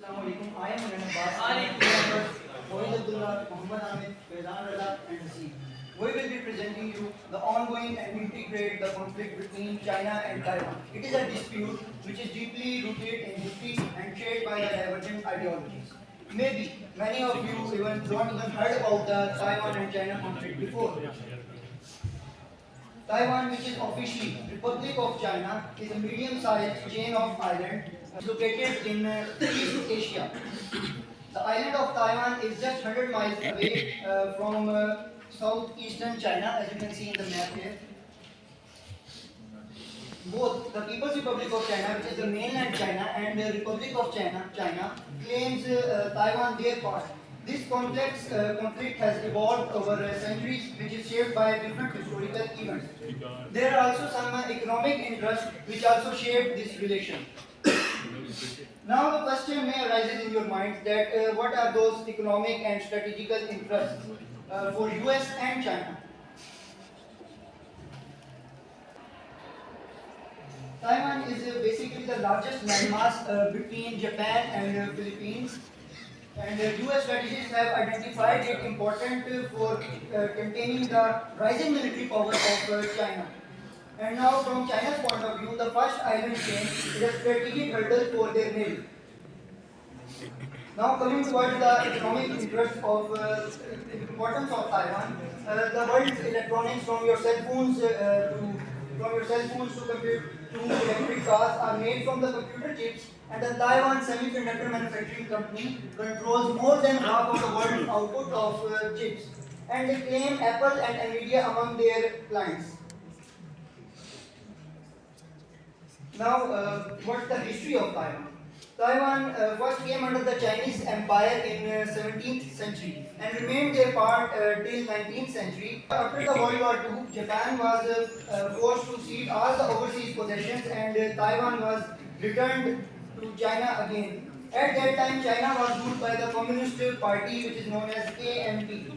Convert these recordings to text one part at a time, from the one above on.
Assalamualaikum. I am Imran Abbas. And my members Moin Abdullah, Muhammad Hamid, Faizan Rada, and Haseeb. We will be presenting you the ongoing and integrate the conflict between China and Taiwan. It is a dispute which is deeply rooted in history and shaped by the divergent ideologies. Maybe many of you even don't even heard about the Taiwan and China conflict before. Taiwan, which is officially Republic of China, is a medium-sized chain of islands located in East Asia. The island of Taiwan is just 100 miles away from southeastern China, as you can see in the map here. Both the People's Republic of China, which is the mainland China, and the Republic of China claims Taiwan their part. This complex conflict has evolved over centuries, which is shaped by different historical events. There are also some economic interests which also shape this relation. Now the question may arise in your mind that what are those economic and strategical interests for US and China? Taiwan is basically the largest landmass between Japan and Philippines. And US strategists have identified it important for containing the rising military power of China. And now, from China's point of view, the first island chain is a strategic hurdle for their navy. Now, coming towards the economic interest of importance of Taiwan, the world's electronics from your cell phones to electric cars are made from the computer chips, and the Taiwan Semiconductor Manufacturing Company controls more than half of the world's output of chips, and they claim Apple and Nvidia among their clients. Now, what's the history of Taiwan? Taiwan first came under the Chinese Empire in 17th century and remained their part till 19th century. After the World War II, Japan was forced to cede all the overseas possessions, and Taiwan was returned to China again. At that time, China was ruled by the Communist Party, which is known as KMT.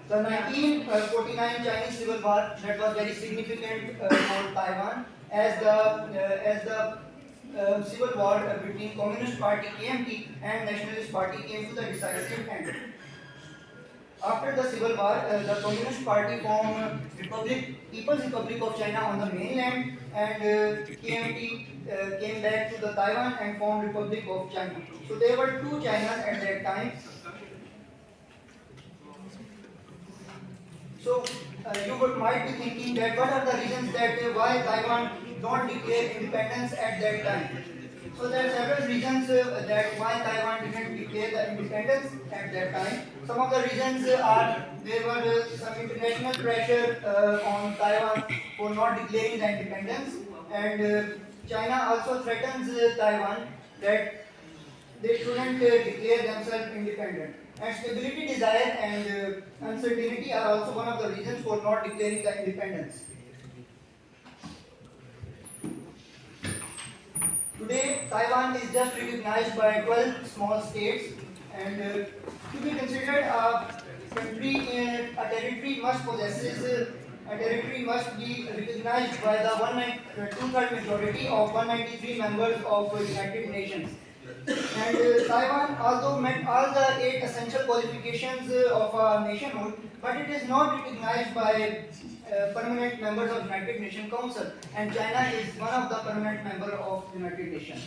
The 1949 Chinese Civil War, that was very significant for Taiwan, as the civil war between Communist Party KMT and Nationalist Party came to the decisive end. After the civil war, the Communist Party formed People's Republic of China on the mainland, and KMT came back to the Taiwan and formed Republic of China. So there were two Chinas at that time. So you might be thinking that what are the reasons that why Taiwan don't declare independence at that time. So there are several reasons that why Taiwan didn't declare the independence at that time. Some of the reasons are there were some international pressure on Taiwan for not declaring the independence, and China also threatens Taiwan that they shouldn't declare themselves independent. And stability desire and uncertainty are also one of the reasons for not declaring the independence. Today, Taiwan is just recognized by 12 small states, and to be considered a country, a territory must be recognized by the two-third majority of 193 members of the United Nations. And Taiwan, although met all the 8 essential qualifications of a nationhood, but it is not recognized by permanent members of United Nations Council, and China is one of the permanent members of United Nations.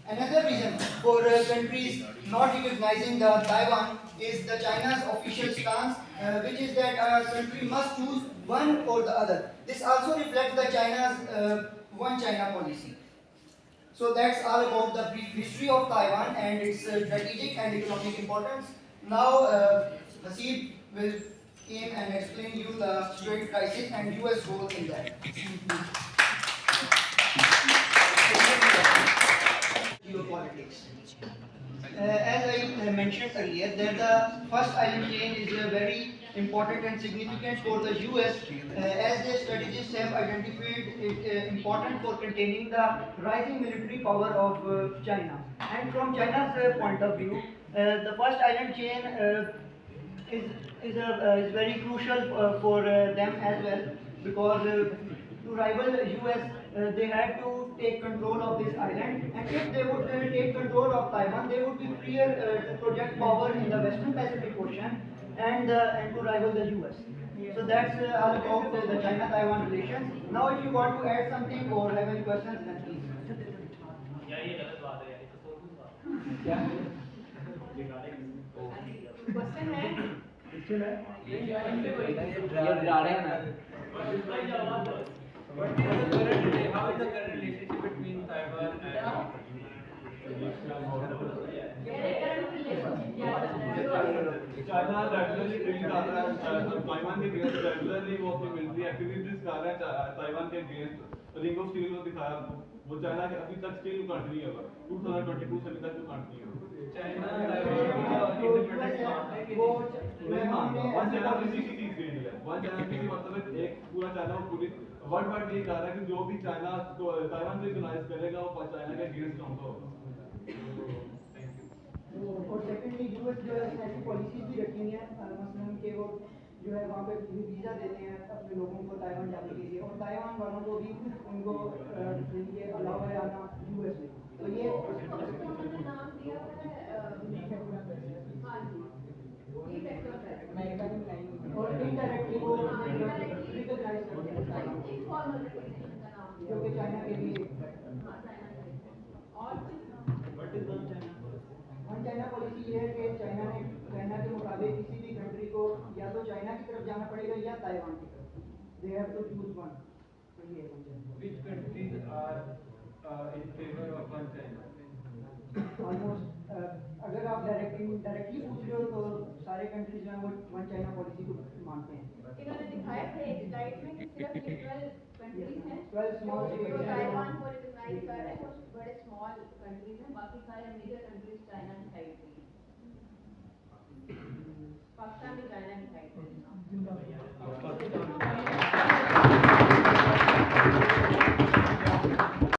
Another reason for countries not recognizing the Taiwan is the China's official stance, which is that a country must choose one or the other. This also reflects the China's one China policy. So that's all about the brief history of Taiwan and its strategic and economic importance. Now, Haseeb will came and explain you the Strait crisis and US role in that. Geopolitics. As I mentioned earlier, that the first island chain is very important and significant for the US, as the strategists have identified it important for containing the rising military power of China. And from China's point of view, the first island chain is very crucial for them as well, because to rival US they had to take control of this island, and if they would take control of Taiwan, they would be freer to project power in the Western Pacific Ocean and to rival the US. So that's all about the China-Taiwan relations. Now, if you want to add something or have any questions, then please. क्या question है How is the current relationship between Taiwan and Hong Kong? China regularly doing Taiwan के against regularly वो अपनी military activities कर रहा है Taiwan के against ring of steel को दिखाया वो चाइना के अभी तक स्टील कंट्री है 2022 से अभी तक कंट्री है China नहीं मानता वन चाइना किसी की चीज के लिए वन चाइना किसी मतलब एक पूरा चाइना वो पूरी वर्ल्ड वाइड ये कह रहा है कि जो भी चाइना तो ताइवान को यूनाइट करेगा वो चाइना के अगेंस्ट काउंटर होगा और सेकेंडली यूएस जो है ऐसी पॉलिसीज भी रखी है मसलन के वो जो है वहाँ पे वीज़ा देते हैं अपने लोगों को ताइवान जाने के लिए और ताइवान वालों को भी उनको ये अलाउ है आना यूएस में तो ये और इनडायरेक्टली वो रिकॉग्नाइज करते हैं जो कि चाइना के लिए वन चाइना पॉलिसी ये है कि चाइना के मुताबिक किसी भी कंट्री को या तो चाइना की तरफ जाना पड़ेगा या ताइवान की तरफ they have to choose one Which countries are in favor of one China? Almost अगर आप डायरेक्टली पूछ रहे हो तो सारे कंट्रीज जो हैं वो वन चाइना पॉलिसी को मानते हैं इन्होंने दिखाया था एक स्लाइड में कि सिर्फ 12 कंट्रीज हैं 12 small जो countries ताइवान को रिकॉग्नाइज कर रहे हैं कुछ बड़े स्मॉल कंट्रीज हैं बाकी सारे मेजर कंट्रीज चाइना की साइड पे हैं पाकिस्तान भी चाइना की साइड पे है